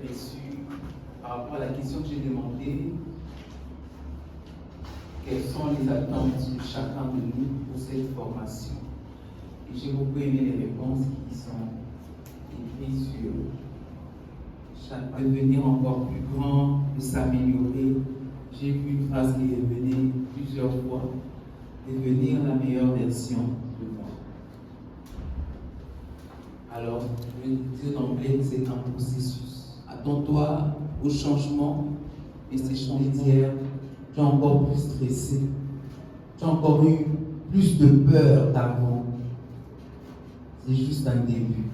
reçu par rapport à la question que j'ai demandée. Quelles sont les attentes de chacun de nous pour cette formation? Et j'ai beaucoup aimé les réponses qui sont écrites sur devenir encore plus grand, de s'améliorer. J'ai vu une phrase qui est revenue plusieurs fois, devenir la meilleure version de moi. Alors, je vais dire d'emblée que c'est un processus. Attends-toi au changement, et ces changements d'hier, tu es encore plus stressé, tu as encore eu plus de peur d'avant. C'est juste un début.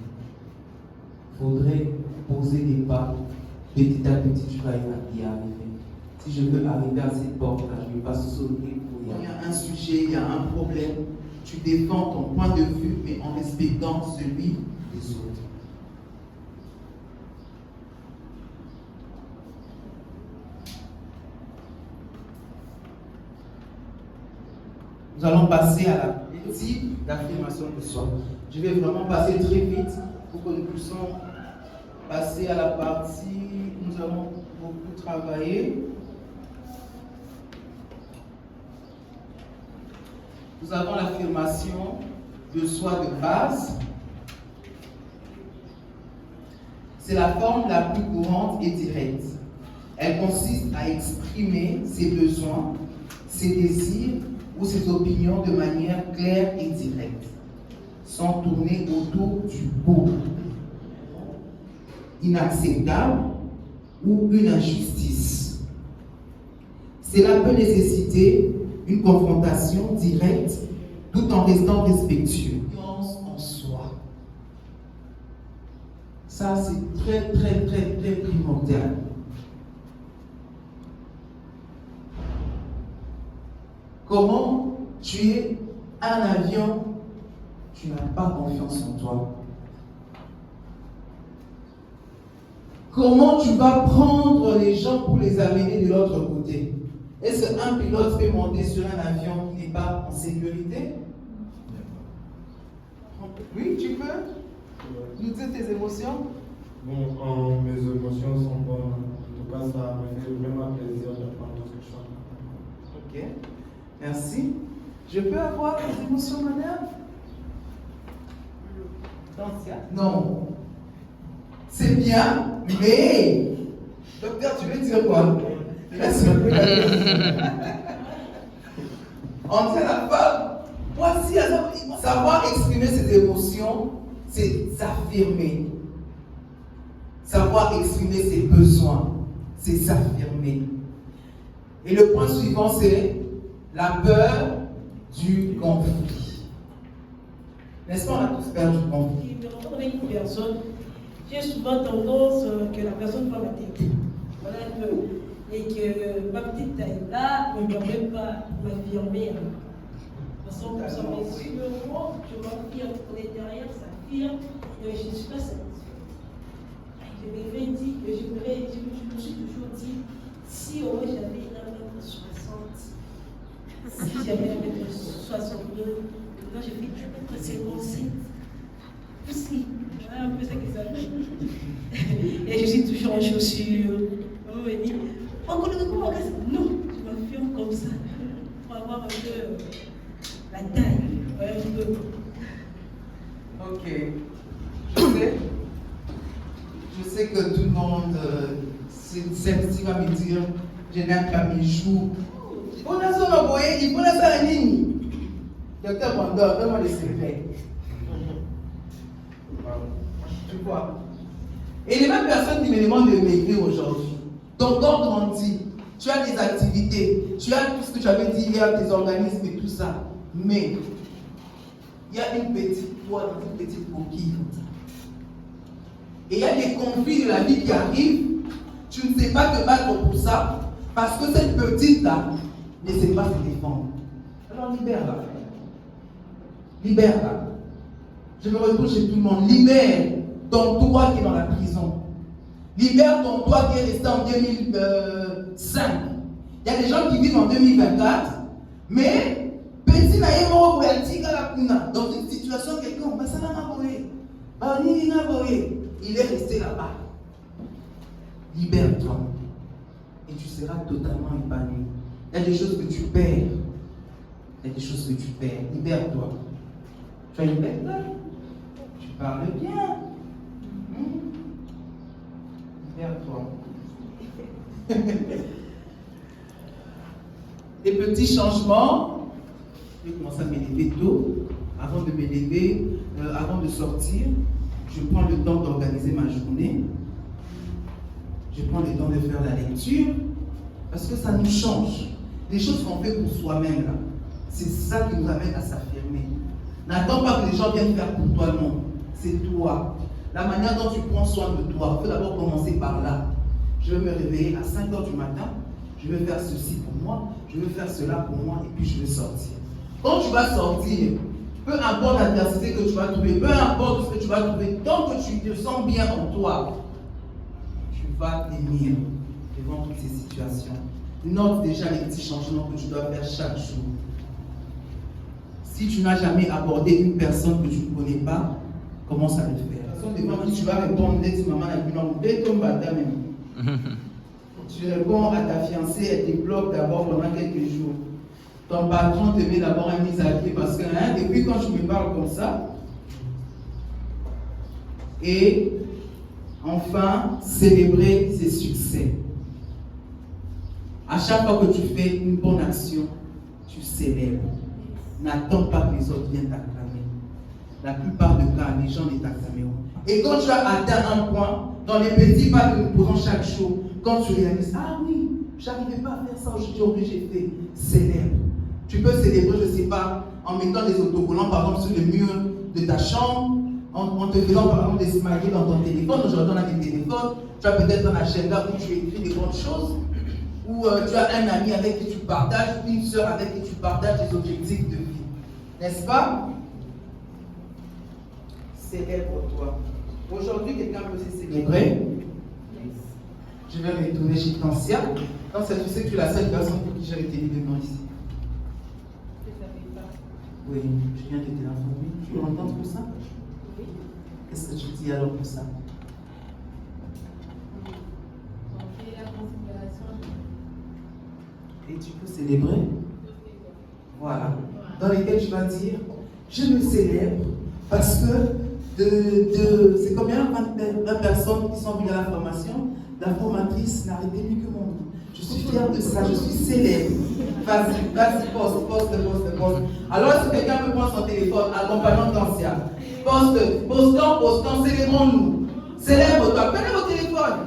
Il faudrait poser des pas, petit à petit, tu vas y arriver. Si je veux arriver à cette porte-là, je ne vais pas sauter pour y arriver. Il y a un sujet, il y a un problème, tu défends ton point de vue, mais en respectant celui des autres. Nous allons passer à la petite affirmation de soi. Je vais vraiment passer très vite pour que nous puissions passer à la partie où nous allons beaucoup travailler. Nous avons l'affirmation de soi de base. C'est la forme la plus courante et directe. Elle consiste à exprimer ses besoins, ses désirs ou ses opinions de manière claire et directe, sans tourner autour du pot, inacceptable ou une injustice. Cela peut nécessiter une confrontation directe tout en restant respectueux. Confiance en soi. Ça, c'est très primordial. Comment tu es un avion, tu n'as pas confiance en toi. Comment tu vas prendre les gens pour les amener de l'autre côté? Est-ce qu'un pilote peut monter sur un avion qui n'est pas en sécurité? Oui, tu peux nous dire tes émotions? Bon, mes émotions sont bonnes. En tout cas, ça me fait vraiment plaisir d'apprendre quelque chose. Ok, merci. Je peux avoir des émotions, madame? Non. C'est bien, mais... Docteur, tu veux dire quoi? On dit à la femme, voici, savoir exprimer ses émotions, c'est s'affirmer. Savoir exprimer ses besoins, c'est s'affirmer. Et le point suivant, c'est la peur du conflit. N'est-ce pas, on a tous peur du conflit? Je rencontre avec une personne, j'ai souvent tendance que la personne prend ma tête. Voilà un peu. Et que ma petite taille là ne doit même pas m'affirmer. À 100%. Mais si le moment, je m'affirme pour l'intérieur, ça affirme, et je ne suis pas satisfaite. Je m'avais dit que je me suis toujours dit, si au moins j'avais 1m60, si j'avais 1m62, là je fais 57. Aussi, un peu ça que ça fait. Et je suis toujours en chaussures. On me dit, comment non, je m'affirme comme ça pour avoir un peu la taille. Ouais, un peu. Ok. Je sais que tout le monde, c'est ce qui va me dire, je n'aime pas mes joues. On a ça, on a il faut la faire en ligne. Docteur Bondor, donne-moi les secrets. Tu vois. Et les mêmes personnes qui me demandent de maigrir aujourd'hui. Ton corps grandit, tu as des activités, tu as tout ce que tu avais dit hier, tes organismes et tout ça. Mais il y a une petite poids dans une petite coquille. Et il y a des conflits de la vie qui arrivent, tu ne sais pas te battre pour ça, parce que cette petite-là ne sait pas se défendre. Alors libère-la. Libère-la. Je me retrouve chez tout le monde. Libère ton toi qui est dans la prison. Libère ton toi qui est resté en 2005. Il y a des gens qui vivent en 2024, mais petit dans une situation quelconque, il est resté là-bas. Libère-toi. Et tu seras totalement épanoui. Il y a des choses que tu perds. Il y a des choses que tu perds. Libère-toi. Tu as une belle gueule. Tu parles bien. Libère-toi. Des petits changements. Je vais commencer à m'élever tôt. Avant de m'élever, avant de sortir, je prends le temps d'organiser ma journée. Je prends le temps de faire la lecture. Parce que ça nous change. Les choses qu'on fait pour soi-même, là, c'est ça qui nous amène à s'affirmer. N'attends pas que les gens viennent faire pour toi, non. C'est toi. La manière dont tu prends soin de toi, il faut d'abord commencer par là. Je vais me réveiller à 5 h du matin. Je vais faire ceci pour moi. Je vais faire cela pour moi. Et puis je vais sortir. Quand tu vas sortir, peu importe l'adversité que tu vas trouver, peu importe ce que tu vas trouver, tant que tu te sens bien en toi, tu vas tenir devant toutes ces situations. Note déjà les petits changements que tu dois faire chaque jour. Si tu n'as jamais abordé une personne que tu ne connais pas, commence à le faire. La personne devant qui tu vas répondre, dès maman a vu l'enlever comme bâtard même. Tu réponds à ta fiancée, elle te bloque d'abord pendant quelques jours. Ton patron te met d'abord un mise à pied parce que depuis quand tu me parles comme ça, et enfin célébrer ses succès. À chaque fois que tu fais une bonne action, tu célèbres. N'attends pas que les autres viennent t'acclamer. La plupart du cas, les gens ne t'acclameront. Et quand tu as atteint un point, dans les petits pas que nous posons chaque jour, quand tu réalises, ah oui, je n'arrivais pas à faire ça aujourd'hui, j'ai fait, célèbre. Tu peux célébrer, je ne sais pas, en mettant des autocollants, par exemple, sur le mur de ta chambre, en te faisant, par exemple, des smileys dans ton téléphone. Aujourd'hui, on a des téléphones. Tu as peut-être un agenda où tu écris des bonnes choses, ou tu as un ami avec qui tu partages, ou une soeur avec qui tu partages des objectifs de vie. N'est-ce pas? Célèbre-toi. Aujourd'hui, quelqu'un peut se célébrer. Je vais retourner chez Tancia. Tancia, tu sais que tu es la seule personne pour qui j'ai retenu de nom ici. Oui, je viens de te l'informer. Tu m'entends pour ça? Oui. Qu'est-ce que tu dis alors pour ça? Et tu peux célébrer? Voilà. Dans lesquels tu vas dire, je me célèbre parce que c'est combien de personnes qui sont venues à la formation? La formatrice n'a retenu que mon nom. Je suis fière de ça, je suis célèbre. Vas-y, poste. Alors, est-ce que quelqu'un peut prendre son téléphone, accompagnant Tancia? Postons, célébrons-nous. Célèbre-toi, prenez au téléphone.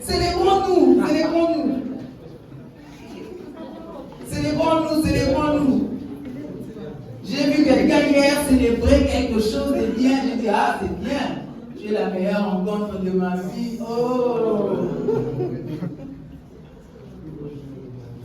Célébrons-nous. Célébrons-nous. J'ai vu quelqu'un hier célébrer quelque chose de bien. J'ai dit, ah, c'est bien. Tu es la meilleure rencontre de ma vie. Oh!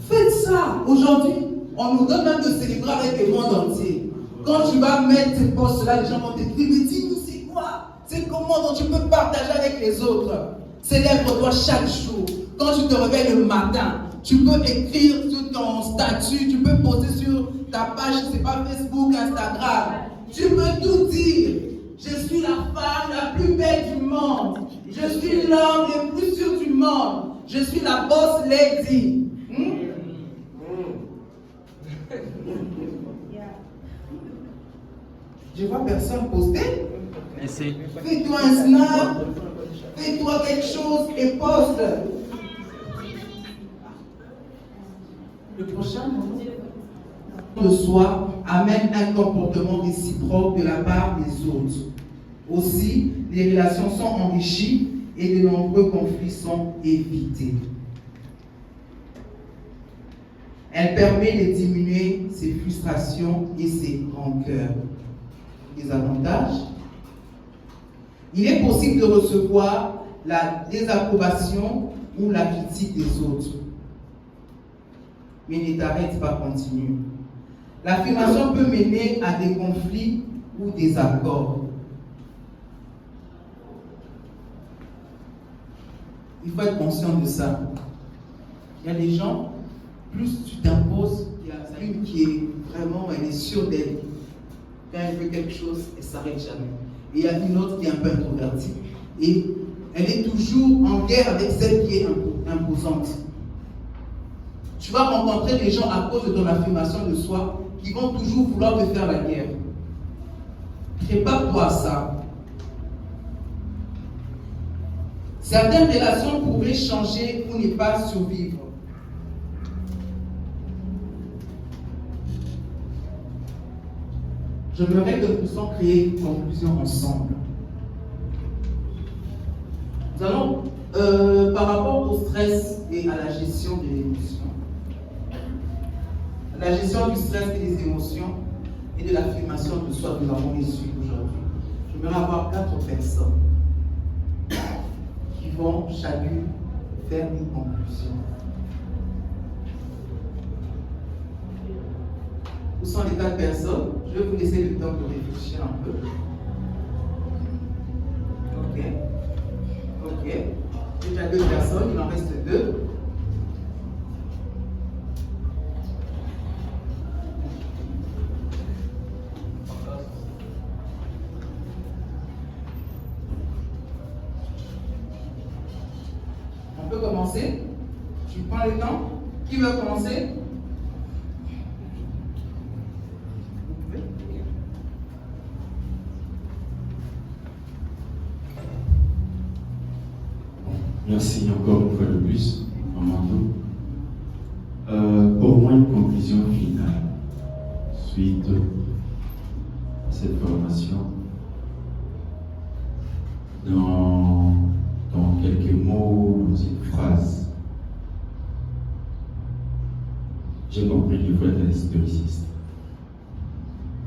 Faites ça. Aujourd'hui, on nous donne même de célébrer avec le monde entier. Quand tu vas mettre ces posts-là, les gens vont te dire, mais dis-nous, c'est quoi? C'est comment dont tu peux partager avec les autres. Célèbre-toi chaque jour. Quand tu te réveilles le matin, tu peux écrire sur ton statut, tu peux poster sur ta page, je ne sais pas, Facebook, Instagram. Tu peux tout dire. Je suis la femme la plus belle du monde. Je suis l'homme le plus sûr du monde. Je suis la boss lady. Je vois personne poster. Fais-toi un snap. Fais-toi quelque chose et poste. Le prochain de soi amène un comportement réciproque de la part des autres. Aussi, les relations sont enrichies et de nombreux conflits sont évités. Elle permet de diminuer ses frustrations et ses rancœurs. Des avantages. Il est possible de recevoir la désapprobation ou la critique des autres. Mais ne t'arrête pas, continue. L'affirmation peut mener à des conflits ou des accords. Il faut être conscient de ça. Il y a des gens, plus tu t'imposes, il y a une qui est vraiment, elle est sûre d'elle. Quand elle veut quelque chose, elle ne s'arrête jamais. Et il y a une autre qui est un peu introvertie. Et elle est toujours en guerre avec celle qui est imposante. Tu vas rencontrer des gens à cause de ton affirmation de soi qui vont toujours vouloir te faire la guerre. Prépare-toi à ça. Certaines relations pourraient changer pour ne pas survivre. J'aimerais que nous puissions créer une conclusion ensemble. Nous allons, par rapport au stress et à la gestion de l'émotion, la gestion du stress et des émotions et de l'affirmation de soi que nous avons reçue aujourd'hui. J'aimerais avoir 4 personnes qui vont chacune faire une conclusion. Où sont les 4 personnes? Je vais vous laisser le temps de réfléchir un peu. Ok. Déjà 2 personnes, il en reste 2. On peut commencer? Tu prends le temps? Qui veut commencer? Merci encore une fois de plus, Amando. Pour moi, une conclusion finale suite à cette formation. Dans quelques mots, dans une phrase, j'ai compris qu'il faut être stoïciste.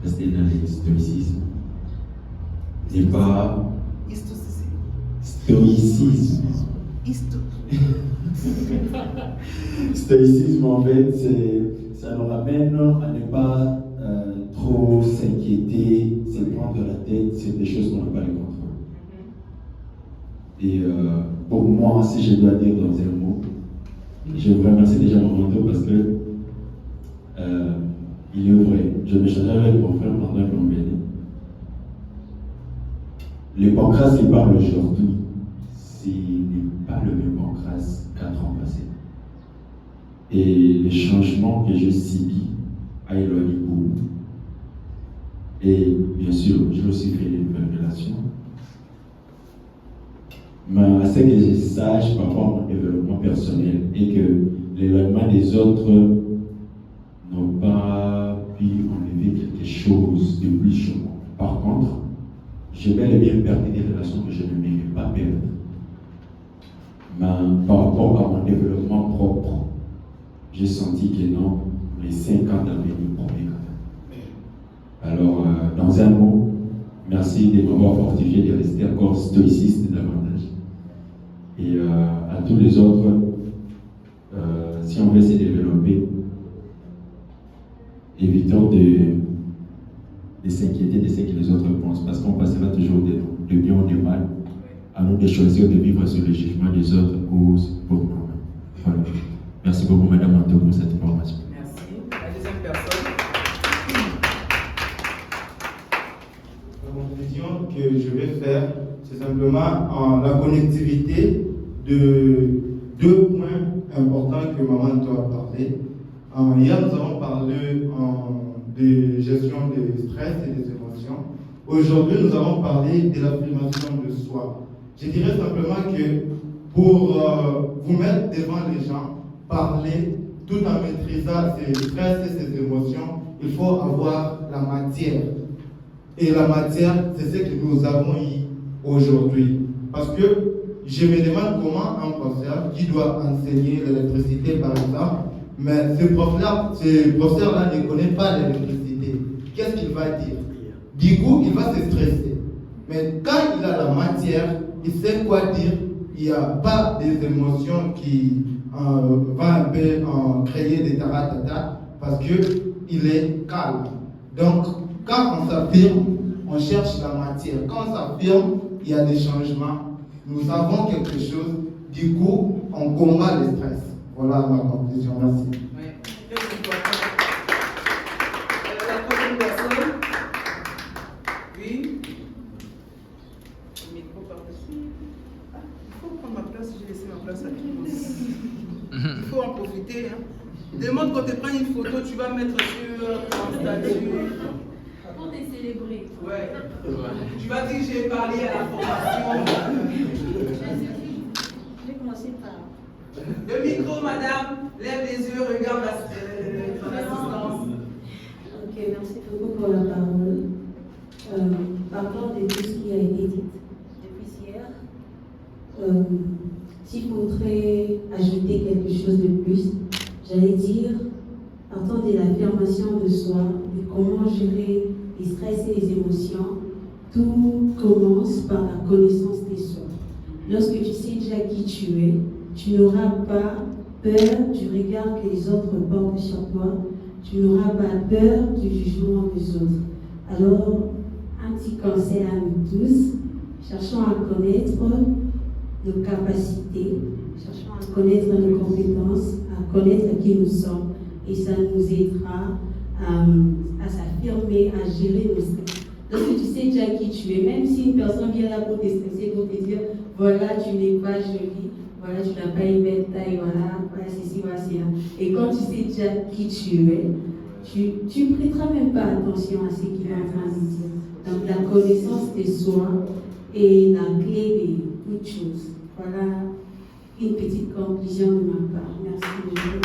Rester dans l'historicisme n'est pas stoïcisme. Stoïcisme, en fait, ça nous ramène à ne pas trop s'inquiéter, se prendre la tête sur des choses qu'on n'a pas le contrôle. Et pour moi, si je dois dire dans un mot, je vous remercie déjà mon mentor parce que il est vrai. Je me changeais avec mon frère pendant qu'on venait. Le Pancras qui parle aujourd'hui, ce n'est pas le même Pancras 4 ans passés. Et les changements que je subis a éloigné beaucoup. Et bien sûr, j'ai aussi créé de nouvelles relations. Mais ce que je sache par rapport à mon développement personnel et que l'éloignement des autres n'ont pas pu enlever quelque chose de plus chez moi. Par contre, je vais bien perdre des relations que je ne mérite pas perdre. Mais par rapport à mon développement propre, j'ai senti que non, les 5 ans d'avenir promet quand même. Alors, dans un mot, merci de m'avoir fortifié de rester encore stoïciste davantage. Et à tous les autres, si on veut se développer, évitons de s'inquiéter de ce que les autres pensent, parce qu'on passera toujours de bien ou de mal. À nous de choisir de vivre sur le jugement des autres ou pour nous. Voilà. Merci beaucoup, Madame Anto, pour cette information. Merci. La deuxième personne. La conclusion que je vais faire, c'est simplement la connectivité de 2 points importants que Maman Anto a parlé. Hier, nous avons parlé de gestion des stress et des émotions. Aujourd'hui, nous allons parler de l'affirmation de soi. Je dirais simplement que pour vous mettre devant les gens, parler tout en maîtrisant ses stress et ses émotions, il faut avoir la matière. Et la matière, c'est ce que nous avons eu aujourd'hui. Parce que je me demande comment un professeur qui doit enseigner l'électricité, par exemple, mais ce professeur-là ne connaît pas l'électricité. Qu'est-ce qu'il va dire? Du coup, il va se stresser. Mais quand il a la matière, il sait quoi dire. Il n'y a pas des émotions qui vont un peu créer des taratata parce qu'il est calme. Donc, quand on s'affirme, on cherche la matière. Quand on s'affirme, il y a des changements. Nous avons quelque chose. Du coup, on combat le stress. Voilà ma conclusion. Merci. La troisième personne. Oui. Le micro par-dessus. si j'ai laissé ma place à Clémence. Il faut en profiter. Hein. Demande qu'on te prenne une photo, tu vas mettre sur ton statut. Pour te célébrer. Ouais. Tu vas dire que j'ai parlé à la formation. Je vais commencer par. Le micro, madame, lève les yeux, regarde ton assistance. Ok, merci beaucoup pour la parole. Partant de tout ce qui a été dit depuis hier, s'il faudrait ajouter quelque chose de plus, j'allais dire, partant de l'affirmation de soi, de comment gérer les stress et les émotions, tout commence par la connaissance de soi. Lorsque tu sais déjà qui tu es, tu n'auras pas peur du regard que les autres portent sur toi, tu n'auras pas peur du jugement des autres. Alors, un petit conseil à nous tous, cherchons à connaître nos capacités, cherchons à connaître nos compétences, à connaître qui nous sommes, et ça nous aidera à s'affirmer, à gérer nos stress. Lorsque tu sais déjà qui tu es, même si une personne vient là pour te stresser, pour te dire, voilà, tu n'es pas jolie, voilà, tu n'as pas une belle taille, voilà ceci, voilà cela. Et quand tu sais déjà qui tu es, tu ne prêteras même pas attention à ce qu'il est en train de dire. Donc la connaissance de soi est la clé de toute chose. Voilà une petite conclusion de ma part. Merci beaucoup.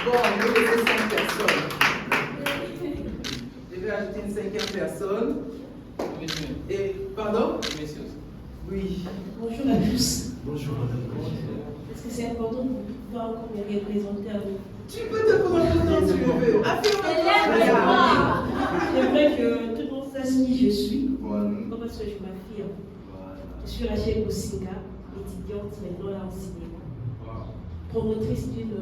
Bon, je vais laisser 5 personnes. Je vais ajouter une 5e personne. Et, pardon? Oui. Bonjour à tous. Bonjour, madame. Est-ce que c'est important pour pouvoir encore me représenter à vous? Tu peux te prendre autant que tu veux. Affirme-toi. C'est vrai que tout le monde sait qui je suis. Pas parce que je m'affirme. Je suis Rachel Kosinga, étudiante maintenant là en cinéma. Promotrice d'une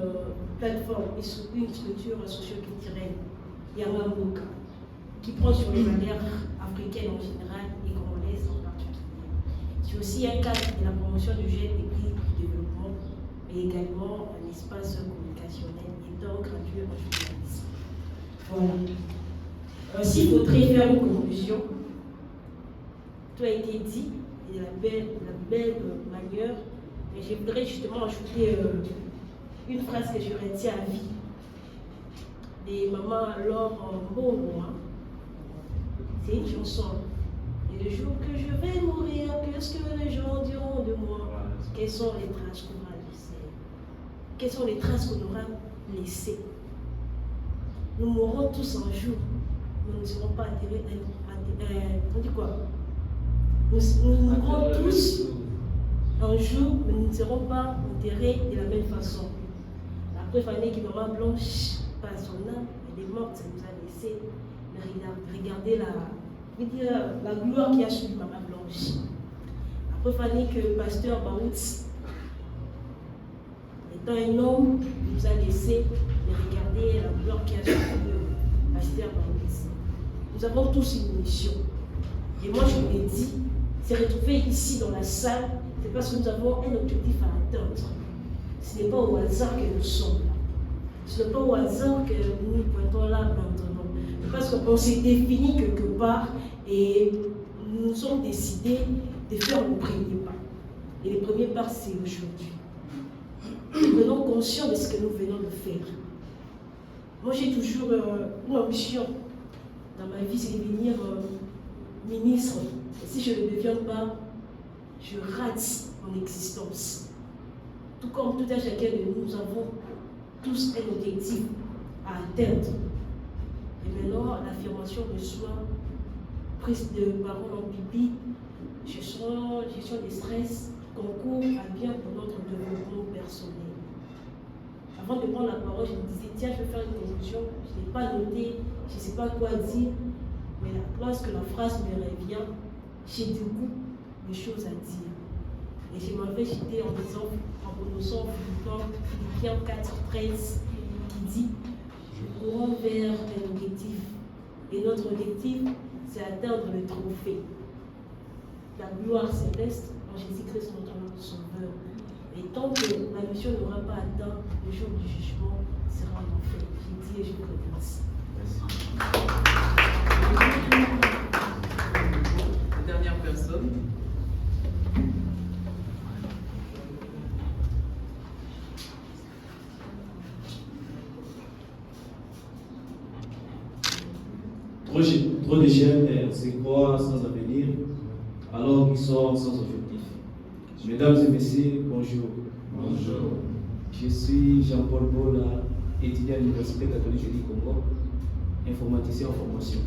plateforme et une structure socio-culturelle, Yamamboka, qui prend sur les valeurs africaines en général et congolaises en particulier. Je suis aussi un cadre de la promotion du jeune et puis du développement, mais également un espace communicationnel étant gradué en journalisme. Voilà. S'il faudrait faire une conclusion, tout a été dit et de la belle manière, mais je voudrais justement ajouter une phrase que je retiens à vie. Des mamans alors bon moi. C'est une chanson. Et le jour que je vais mourir, qu'est-ce que les gens diront de moi? Quelles sont les traces qu'on aura laissées? Quelles sont les traces qu'on aura laissées? Nous mourrons tous un jour. Nous ne serons pas enterrés. On dit quoi? Nous mourrons tous un jour, mais nous ne serons pas enterrés de la même façon. La preuve année que Maman Blanche, par son âme, elle est morte, ça nous a laissé. Mais regardez la gloire qui a suivi Maman Blanche. La preuve année que le pasteur Baoutz, étant un homme, nous a laissé. Mais regardez la gloire qui a suivi le pasteur Baoutz. Nous avons tous une mission. Et moi, je vous l'ai dit, c'est retrouvé ici dans la salle, c'est parce que nous avons un objectif à atteindre. Ce n'est pas au hasard que nous sommes là. Ce n'est pas au hasard que nous nous pointons là maintenant. C'est parce qu'on s'est défini quelque part et nous nous sommes décidés de faire le premier pas. Et le premier pas, c'est aujourd'hui. Nous prenons conscience de ce que nous venons de faire. Moi, j'ai toujours une ambition dans ma vie, c'est de devenir ministre. Et si je ne le deviens pas, je rate mon existence. Tout comme tout un chacun de nous, nous avons tous un objectif à atteindre. Et maintenant, l'affirmation de soi, prise de parole en biblique, gestion des stress, concourt à bien pour notre développement personnel. Avant de prendre la parole, je me disais, tiens, je vais faire une conclusion. Je n'ai pas noté, je ne sais pas quoi dire, mais lorsque la phrase me revient, j'ai du coup des choses à dire. Et je m'avais cité en disant, en prononçant Philippiens 4:13, qui dit, nous courons vers un objectif. Et notre objectif, c'est atteindre le trophée. La gloire céleste en Jésus-Christ, notre Sauveur. Et tant que la mission n'aura pas atteint le jour du jugement, sera en enfer. J'ai dit et je vous remercie. La dernière personne. Trop de jeunes se croient sans avenir, alors qu'ils sont sans objectif. Mesdames et messieurs, bonjour. Bonjour. Je suis Jean-Paul Bola, étudiant à l'Université catholique du Congo, informaticien en formation.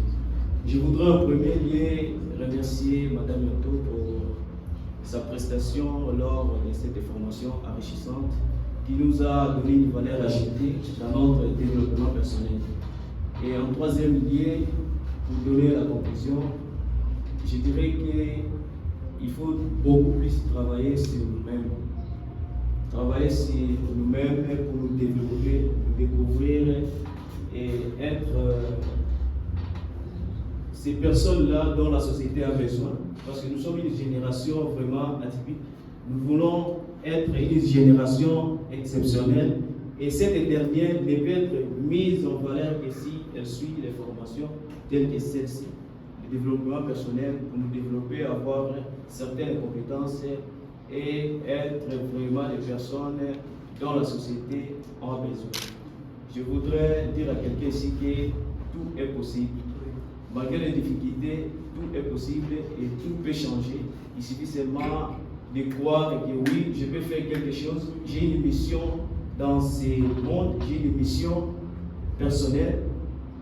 Je voudrais en premier lieu remercier Mme Yato pour sa prestation lors de cette formation enrichissante qui nous a donné une valeur ajoutée dans notre développement personnel. Et en troisième lieu, pour donner la conclusion, je dirais qu'il faut beaucoup plus travailler sur nous-mêmes. Travailler sur nous-mêmes pour nous développer, nous découvrir et être ces personnes-là dont la société a besoin. Parce que nous sommes une génération vraiment atypique. Nous voulons être une génération exceptionnelle. Et cette dernière ne peut être mise en valeur que si elle suit les formations telles que celle-ci. Le développement personnel pour nous développer, avoir certaines compétences et être vraiment des personnes dont la société a besoin. Je voudrais dire à quelqu'un ici que tout est possible. Malgré les difficultés, tout est possible et tout peut changer. Il suffit seulement de croire que oui, je peux faire quelque chose, j'ai une mission dans ce monde, j'ai une mission personnelle,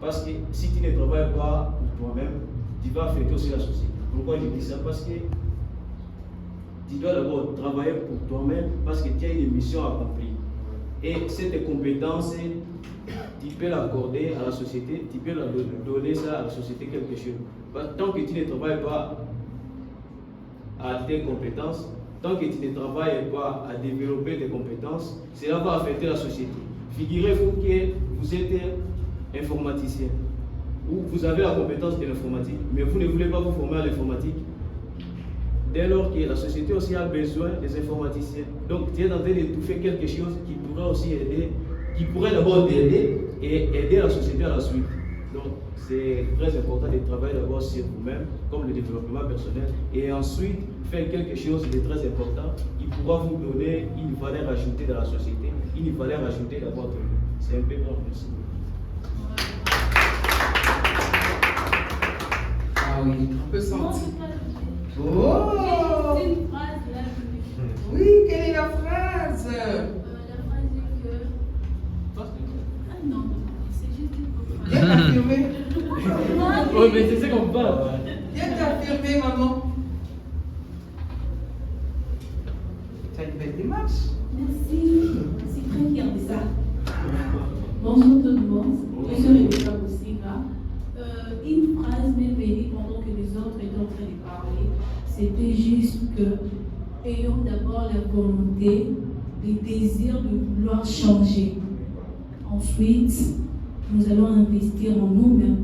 parce que si tu ne travailles pas pour toi-même, tu vas affecter aussi la société. Pourquoi je dis ça? Parce que tu dois d'abord travailler pour toi-même, parce que tu as une mission à accomplir. Et cette compétence, tu peux l'accorder à la société, tu peux donner ça à la société quelque chose. Tant que tu ne travailles pas à tes compétences, tant que tu ne travailles pas à développer tes compétences, cela va affecter la société. Figurez-vous que vous êtes informaticien, ou vous avez la compétence de l'informatique, mais vous ne voulez pas vous former à l'informatique. Dès lors que la société aussi a besoin des informaticiens. Donc tu es en train de tout faire quelque chose qui pourrait aussi aider, qui pourrait d'abord t'aider et aider la société à la suite. Donc c'est très important de travailler d'abord sur vous-même, comme le développement personnel, et ensuite faire quelque chose de très important qui pourra vous donner une valeur ajoutée dans la société, une valeur ajoutée dans votre vie. C'est un peu bon, merci. Ah oui, on peut sentir. C'est Oh! une phrase là. Oui, quelle est la phrase? La phrase est que. Ah non, c'est juste une phrase. Bien affirmé. Oh, mais c'est ça qu'on parle. Bien affirmé, maman. Tu as une belle démarche. Merci. C'est très fier de ça. Bonjour tout le monde. Je suis Rebecca Boussiga. Une phrase m'est venue pendant que les autres étaient en train de parler. C'était juste que ayons d'abord la volonté, le désir de vouloir changer. Ensuite, nous allons investir en nous-mêmes.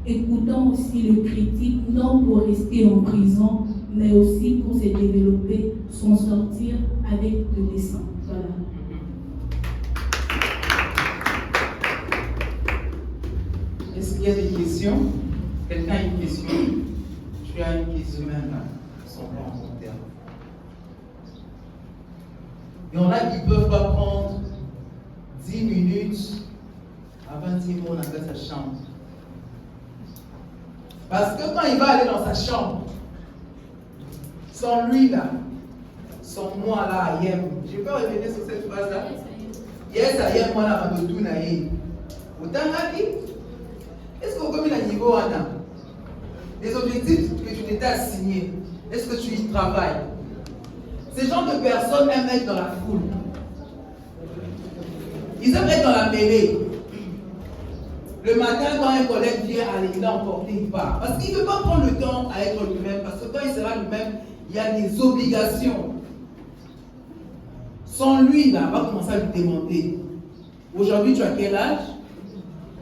Écoutons aussi le critique, non pour rester en prison, mais aussi pour se développer, s'en sortir avec le dessin. Voilà. Est-ce qu'il y a des questions? Quelqu'un a une question? Tu as une question même là, son plan en son terme. Il y en a qui ne peuvent pas prendre 10 minutes avant 10 mots dans sa chambre. Parce que quand il va aller dans sa chambre, sans lui là, sans moi là, Ayem, je peux revenir sur cette phrase là? Yes, Ayem, moi là, je tout naïe. Autant là, est-ce qu'on comme il a niveau Anna? Les objectifs que tu t'étais assignés, est-ce que tu y travailles? Ces genres de personnes aiment être dans la foule. Ils aiment être dans la mêlée. Le matin, quand un collègue vient, allez, il a emporté, il part. Parce qu'il ne veut pas prendre le temps à être lui-même. Parce que quand il sera lui-même, il y a des obligations. Sans lui, là, on va commencer à lui demander. Aujourd'hui, tu as quel âge?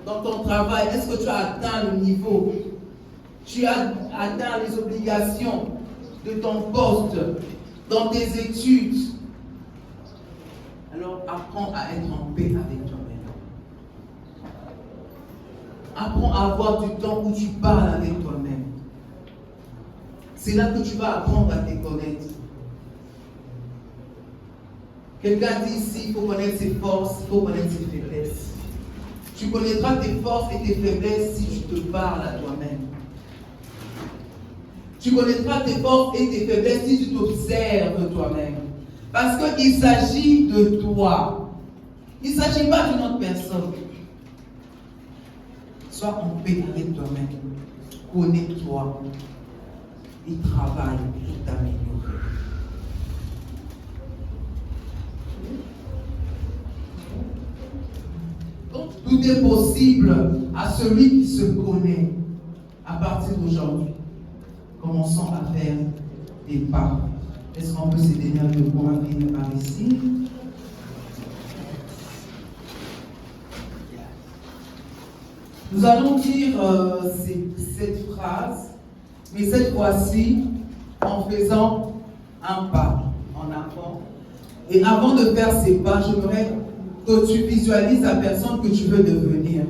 Dans ton travail, est-ce que tu as atteint le niveau? Tu as atteint les obligations de ton poste, dans tes études? Alors apprends à être en paix avec toi-même. Apprends à avoir du temps où tu parles avec toi-même. C'est là que tu vas apprendre à te connaître. Quelqu'un dit ici, il faut connaître ses forces, il faut connaître ses faiblesses. Tu connaîtras tes forces et tes faiblesses si tu te parles à toi-même. Tu connaîtras tes forces et tes faiblesses si tu t'observes toi-même. Parce qu'il s'agit de toi. Il ne s'agit pas d'une autre personne. Sois en paix avec toi-même. Connais-toi. Et travaille pour t'améliorer. Donc, tout est possible à celui qui se connaît. À partir d'aujourd'hui, commençons à faire des pas. Est-ce qu'on peut se donner un peu pour venir par ici? Nous allons dire cette phrase, mais cette fois-ci en faisant un pas en avant. Et avant de faire ces pas, j'aimerais que tu visualises la personne que tu veux devenir.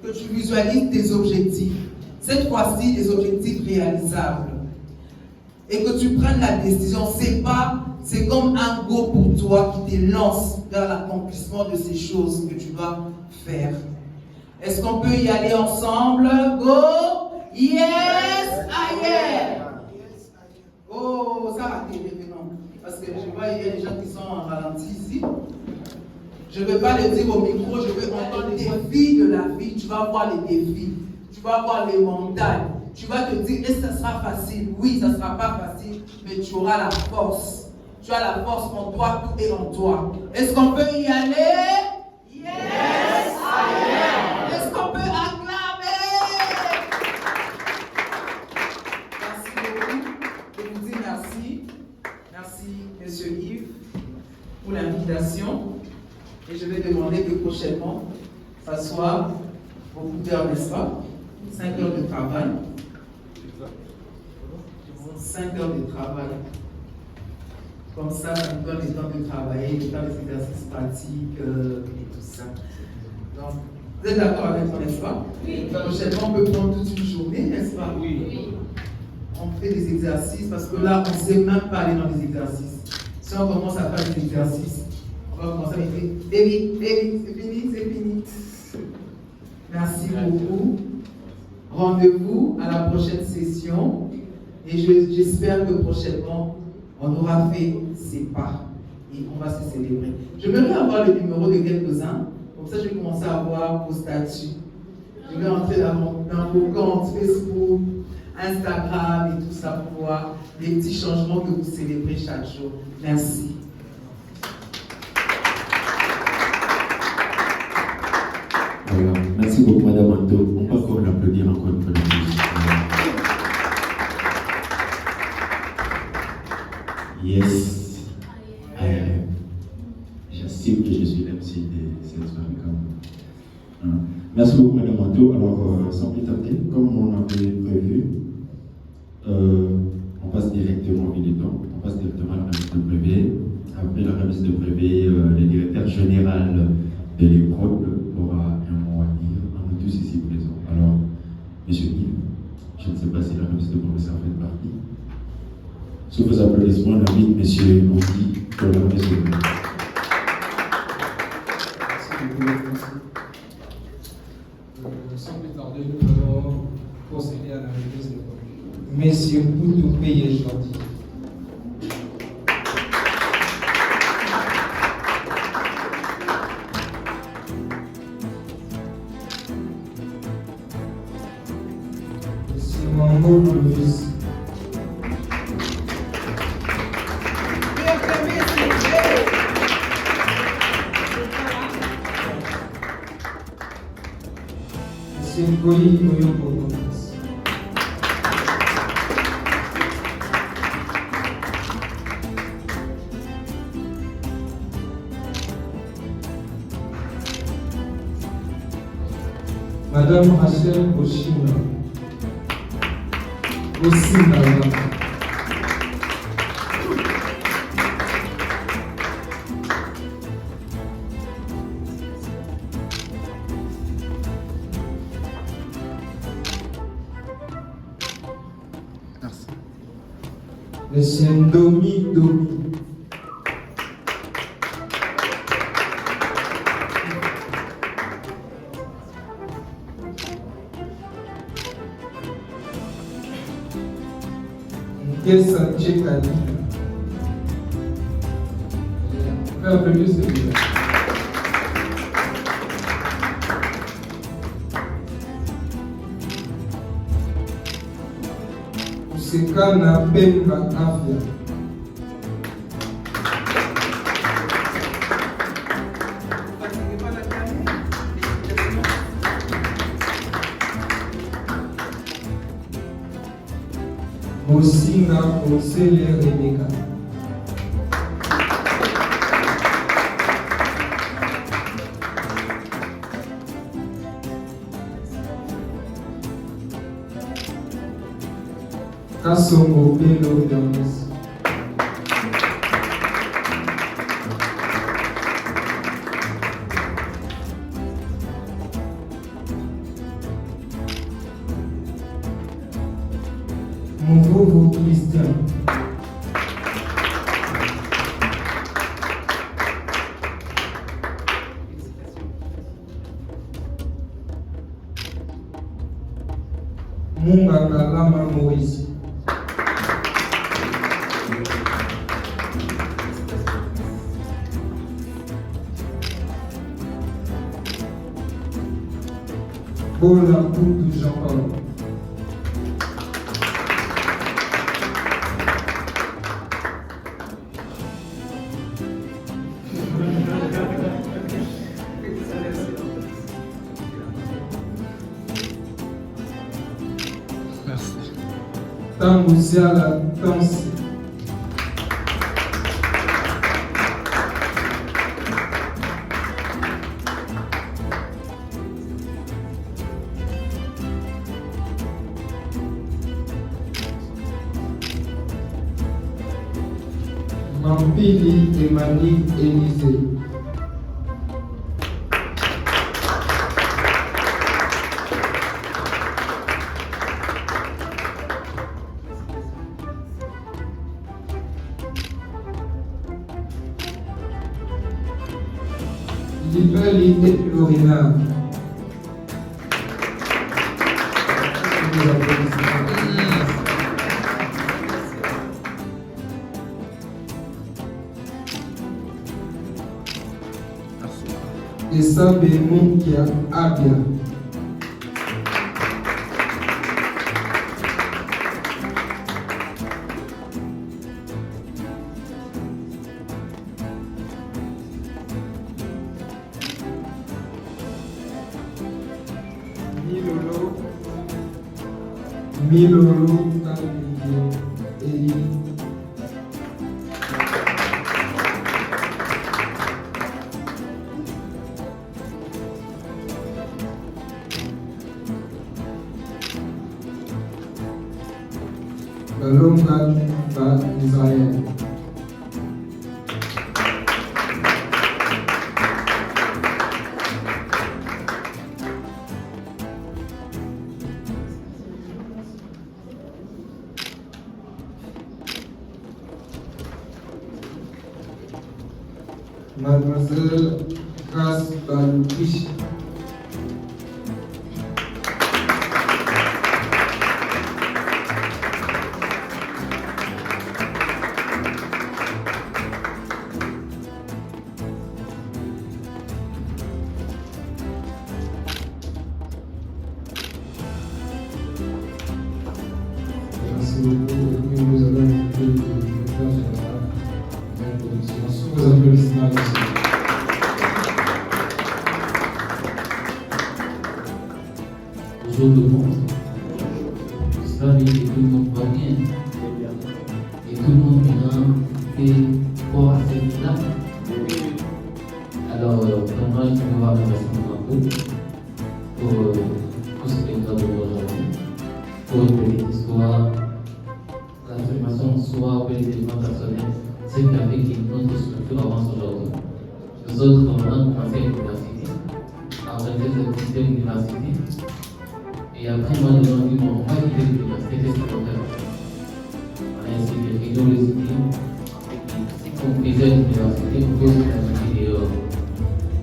Que tu visualises tes objectifs. Cette fois-ci, des objectifs réalisables. Et que tu prennes la décision. C'est comme un go pour toi qui te lance vers l'accomplissement de ces choses que tu dois faire. Est-ce qu'on peut y aller ensemble? Go! Yes, I am! Oh, ça va t'aider maintenant. Parce que je vois, il y a des gens qui sont en ralenti ici. Je ne vais pas le dire au micro, je vais entendre les défis de la vie. Tu vas voir les défis. Tu vas voir les montagnes. Tu vas te dire, est-ce que ça sera facile? Oui, ça ne sera pas facile, mais tu auras la force. Tu as la force en toi, tout est en toi. Est-ce qu'on peut y aller? Yes, I am. Est-ce qu'on peut acclamer? Merci beaucoup. Je vous dis merci. Merci, Monsieur Yves, pour l'invitation. Et je vais demander que prochainement, ça soit beaucoup d'heures, n'est-ce pas? 5 heures de travail. 5 heures de travail. Comme ça nous donne le temps de travailler, de faire des exercices pratiques et tout ça. Donc, vous êtes d'accord avec moi, n'est-ce pas? Oui. Prochainement, on peut prendre toute une journée, n'est-ce pas? Oui. On fait des exercices parce que là, on ne sait même pas aller dans les exercices. Si on commence à faire des exercices, on va commencer à dire David, c'est fini. Merci beaucoup. Rendez-vous à la prochaine session. Et j'espère que prochainement, on aura fait ces pas et on va se célébrer. Je voudrais avoir le numéro de quelques-uns. Comme ça, je vais commencer à voir vos statuts. Je vais entrer dans vos comptes Facebook, Instagram et tout ça pour voir les petits changements que vous célébrez chaque jour. Merci. Voilà. Merci beaucoup, Madame Anto. On peut encore l'applaudir encore une fois. Yes. J'assume que je suis l'MC de cette soirée quand même. Merci beaucoup, Madame Anto. Alors, sans plus tarder, comme on avait prévu, on passe directement au militant. On passe directement à la remise de brevet. Après la remise de brevet, le directeur général de l'EPROD aura un mot à dire, à nous tous ici présents. Alors, Monsieur Yves, je ne sais pas si la remise de brevet en fait partie. Sous vos applaudissements, j'invite M. Andy pour la remise de brevet. Sans plus tarder, nous allons procéder à la remise de brevet. Messieurs Boutoupé et Gentil. Mambo Louis. Monsieur Nkoli Oyoko. Madame Rachel Oshima. Aussi, madame. Merci. Monsieur Domi. José Sanchez Kali. On peut applaudir celui-là. Usekana Pemba Afya. Mosinga Osele Rebecca. Kasongo Bello Damis. Mouvovo Christian. Munganga Lama Maurice. Bola Poudou Jean-Paul. Tambouziala Tansi. Mampili Emani Élysée. Libeli et Lorina. Esabe Munkia Abia. Milolo Kalibio Eli. Balonga Ba Israel. Mademoiselle Grace Baloukish. Merci beaucoup. Nous allons écouter le directeur général de la production. Sous vos applaudissements, merci. Bonjour tout le monde. J'espère que tout le monde va bien. Et tout le monde fait pour à cette là. Alors, vraiment, je vais voir le reste pour tout ce que nous avons aujourd'hui. Pour une petite histoire, l'affirmation soit pour les éléments personnels, c'est ce qui a fait que notre structure avance aujourd'hui. Nous autres, on a commencé à l'université, à organiser le système d'université. Et après, moi, nous avons dit, bon, on va quitter l'université, qu'est-ce qu'on va faire? On a essayé de réduire les idées, ce qu'on faisait à l'université, on peut se l'appliquer dehors.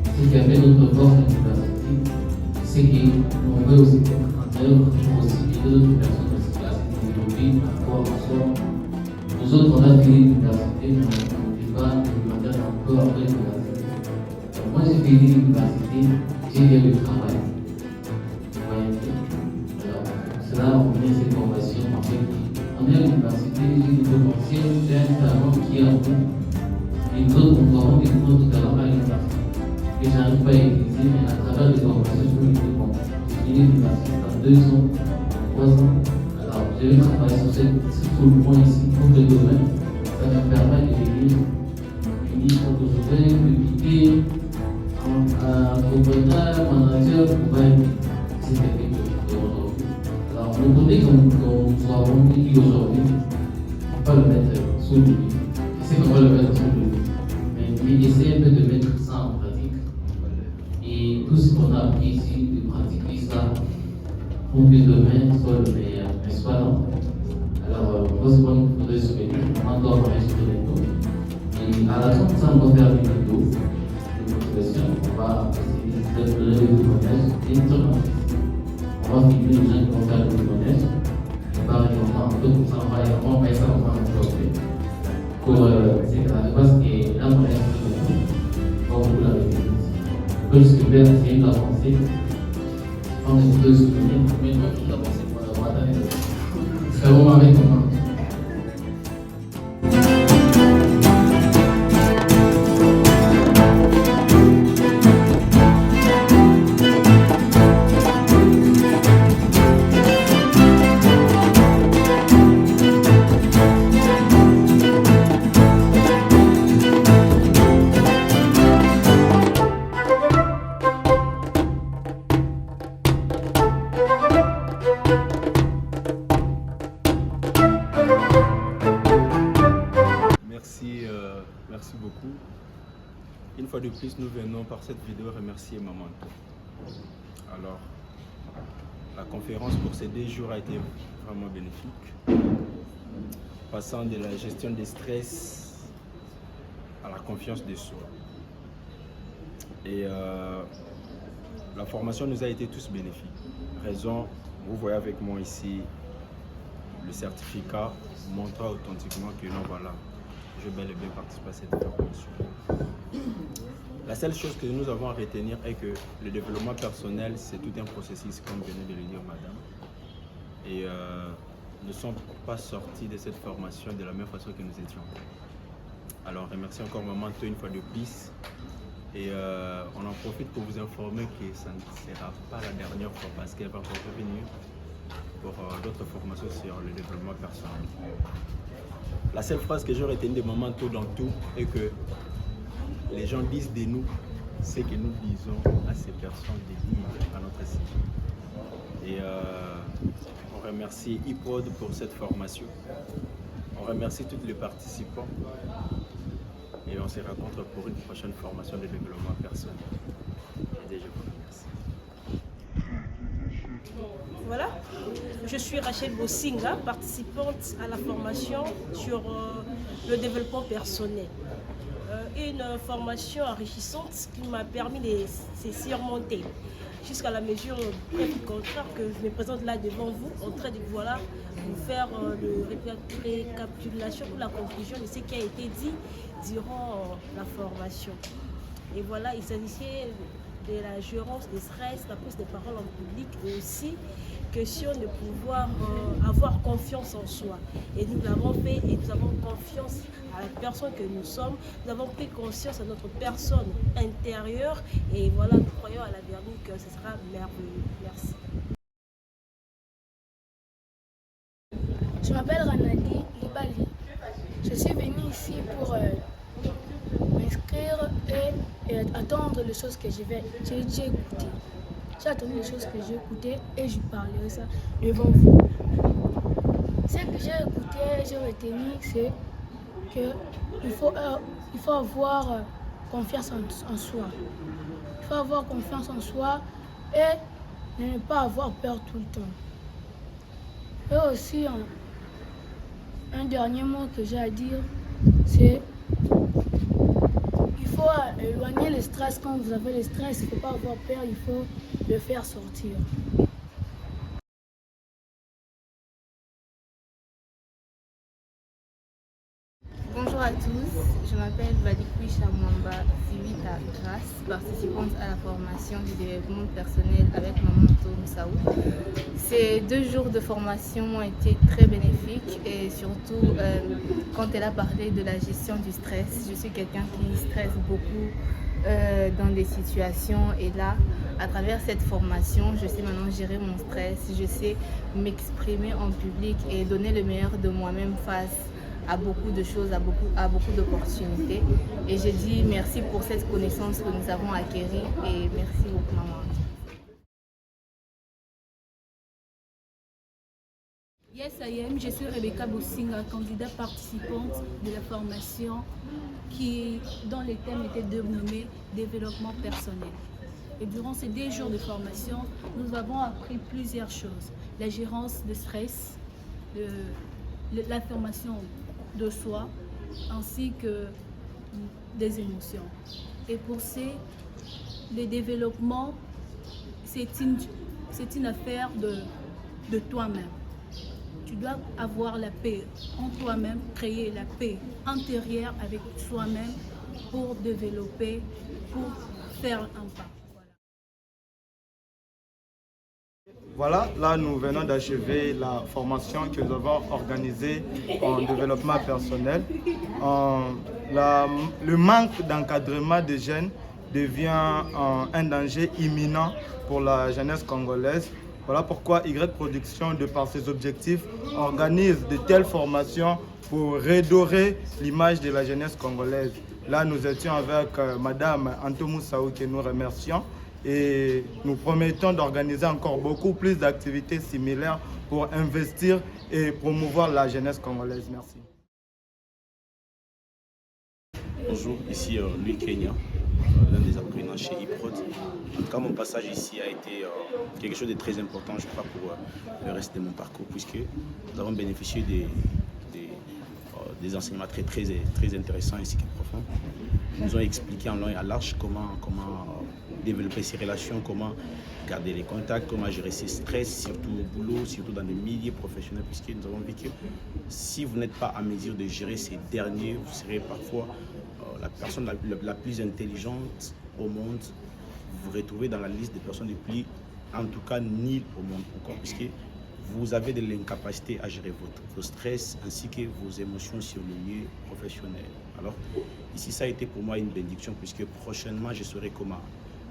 Ce qui a fait notre force à l'université, c'est qu'on veut aussi mettre en œuvre pour aussi aider d'autres personnes aussi à se développer, à pouvoir en soi nous autres, on a fini l'université, mais on n'était pas implémentaire un peu après l'université. Moi, j'ai fini l'université, j'ai fait le travail. Vous voyez. Alors, cela, on met cette formation, en fait, on est à l'université, j'ai le potentiel, j'ai un talent qui est en vous. Et nous autres, nous avons des cours tout à l'heure à l'université. Que je n'arrive pas à utiliser, mais à travers les formations, je peux me dire, bon, j'ai fini l'université dans 2 ans, 3 ans. Alors, je vais travailler sur ce point ici pour que demain, ça me permet de devenir ministre d'aujourd'hui, député, entrepreneur, manager, pour c'est quelque chose d'aujourd'hui. Alors, le côté que nous avons dit aujourd'hui, on ne peut pas le mettre sous le lit. Je sais qu'on va le mettre sous le lit, mais essayer un peu de mettre ça en pratique. Et tout ce qu'on a appris ici, de pratiquer ça pour que demain soit le meilleur, n'est-ce pas, non? Alors, moi, c'est pas qu'il faudrait se mettre, on doit faire sur les dos. Et à la fin de ça, on va faire des vidéos de motivation, on va essayer de donner des témoignages et on va filmer les gens qui vont faire des témoignages. Et par exemple, un peu comme ça, on va mettre ça en aujourd'hui. Pour ces cas-là, parce que là, on est pas beaucoup la réponse. On peut juste faire essayer d'avancer. On peut se souvenir, mais toi, tu avances pour avoir ta vie. C'est vraiment avec moi. Merci beaucoup. Une fois de plus, nous venons par cette vidéo remercier Maman Anto. Alors, la conférence pour ces 2 jours a été vraiment bénéfique. Passant de la gestion des stress à la confiance de soi. Et la formation nous a été tous bénéfique. Raison, vous voyez avec moi ici le certificat montrant authentiquement que non, voilà, je vais bel et bien participer à cette formation. La seule chose que nous avons à retenir est que le développement personnel, c'est tout un processus, comme venait de le dire madame. Et nous ne sommes pas sortis de cette formation de la même façon que nous étions. Alors, remercie encore Maman Anto une fois de plus. Et on en profite pour vous informer que ça ne sera pas la dernière fois parce qu'elle va encore revenir pour d'autres formations sur le développement personnel. La seule phrase que j'ai retenue de Maman Anto dans tout est que les gens disent de nous ce que nous disons à ces personnes de dire à notre site. Et on remercie IPOD pour cette formation. On remercie tous les participants. Et on se rencontre pour une prochaine formation de développement personnel. Et je vous remercie. Voilà, je suis Rachel Bosinga, participante à la formation sur le développement personnel. Une formation enrichissante qui m'a permis de surmonter jusqu'à la mesure près du contraire que je me présente là devant vous en train de voilà, vous faire le récapitulation ou la conclusion de ce qui a été dit durant la formation. Et voilà, il s'agissait de la gérance des stress, la prise de parole en public et aussi question de pouvoir avoir confiance en soi. Et nous l'avons fait et nous avons confiance à la personne que nous sommes. Nous avons pris conscience à notre personne intérieure et voilà, nous croyons à l'avenir que ce sera merveilleux. Merci. Je m'appelle Ranadi Libali. Je suis venue ici pour m'inscrire et attendre les choses que j'ai écoutées. J'ai attendu les choses que j'ai écoutées et je parlerai ça devant vous. Ce que j'ai écouté, j'ai retenu, c'est qu'il faut avoir confiance en soi. Il faut avoir confiance en soi et ne pas avoir peur tout le temps. Et aussi, un dernier mot que j'ai à dire, c'est il faut éloigner le stress. Quand vous avez le stress, il ne faut pas avoir peur, il faut le faire sortir. Bonjour à tous, je m'appelle Vadikwi Chamwamba Zivita Grace, participante à la formation du développement personnel avec Maman Moussaou. Ces 2 jours de formation ont été très bénéfiques et surtout quand elle a parlé de la gestion du stress. Je suis quelqu'un qui stresse beaucoup dans des situations et là, à travers cette formation, je sais maintenant gérer mon stress, je sais m'exprimer en public et donner le meilleur de moi-même face à beaucoup de choses, à beaucoup d'opportunités. Et je dis merci pour cette connaissance que nous avons acquérie et merci beaucoup maman. Yes, I am. Je suis Rebecca Bossinga, candidate participante de la formation dont le thème était dénommé développement personnel. Et durant ces 2 jours de formation, nous avons appris plusieurs choses. La gérance de stress, l'affirmation de soi, ainsi que des émotions. Et pour le développement, c'est une affaire de toi-même. Tu dois avoir la paix en toi-même, créer la paix intérieure avec soi-même pour développer, pour faire un pas. Voilà, là nous venons d'achever la formation que nous avons organisée en développement personnel. Le manque d'encadrement des jeunes devient un danger imminent pour la jeunesse congolaise. Voilà pourquoi Y Production, de par ses objectifs, organise de telles formations pour redorer l'image de la jeunesse congolaise. Là, nous étions avec Madame Anto Moussaou que nous remercions et nous promettons d'organiser encore beaucoup plus d'activités similaires pour investir et promouvoir la jeunesse congolaise. Merci. Bonjour, ici Louis Kenya, l'un des apprenants chez iProd. En tout cas, mon passage ici a été quelque chose de très important, je crois, pour le reste de mon parcours, puisque nous avons bénéficié des enseignements très intéressants ainsi que profonds. Ils nous ont expliqué en long et en large comment développer ses relations, comment garder les contacts, comment gérer ses stress, surtout au boulot, surtout dans les milieux professionnels, puisque nous avons vu que si vous n'êtes pas en mesure de gérer ces derniers, vous serez parfois la personne la plus intelligente au monde. Vous vous retrouvez dans la liste des personnes les plus, en tout cas, nulles au monde. Pourquoi? Puisque vous avez de l'incapacité à gérer votre stress ainsi que vos émotions sur le milieu professionnel. Alors, ici, ça a été pour moi une bénédiction, puisque prochainement, je saurai comment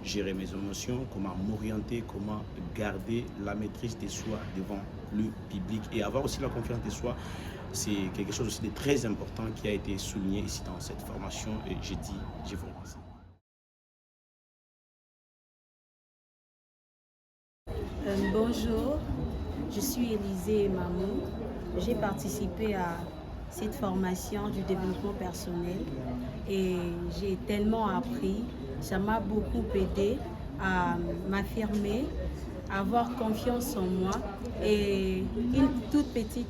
gérer mes émotions, comment m'orienter, comment garder la maîtrise de soi devant le public et avoir aussi la confiance de soi. C'est quelque chose aussi de très important qui a été souligné ici dans cette formation et je vous remercie. Bonjour, je suis Élisée Mamou. J'ai participé à cette formation du développement personnel et j'ai tellement appris. Ça m'a beaucoup aidé à m'affirmer, à avoir confiance en moi. Et une toute petite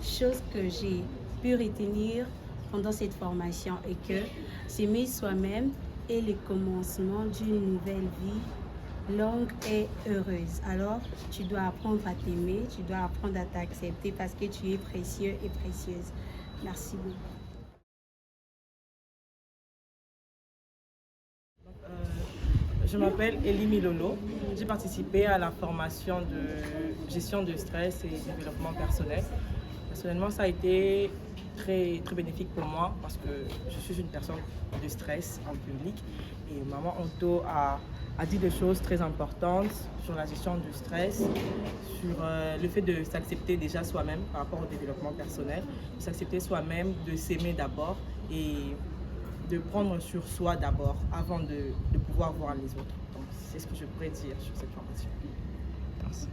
chose que j'ai pu retenir pendant cette formation est que s'aimer soi-même est le commencement d'une nouvelle vie longue et heureuse. Alors, tu dois apprendre à t'aimer, tu dois apprendre à t'accepter parce que tu es précieux et précieuse. Merci beaucoup. Je m'appelle Elie Milolo. J'ai participé à la formation de gestion de stress et développement personnel. Personnellement, ça a été très bénéfique pour moi parce que je suis une personne de stress en public et Maman Anto a dit des choses très importantes sur la gestion du stress, sur le fait de s'accepter déjà soi-même par rapport au développement personnel, de s'accepter soi-même, de s'aimer d'abord et de prendre sur soi d'abord avant de pouvoir voir les autres. Donc c'est ce que je pourrais dire sur cette formation. Merci.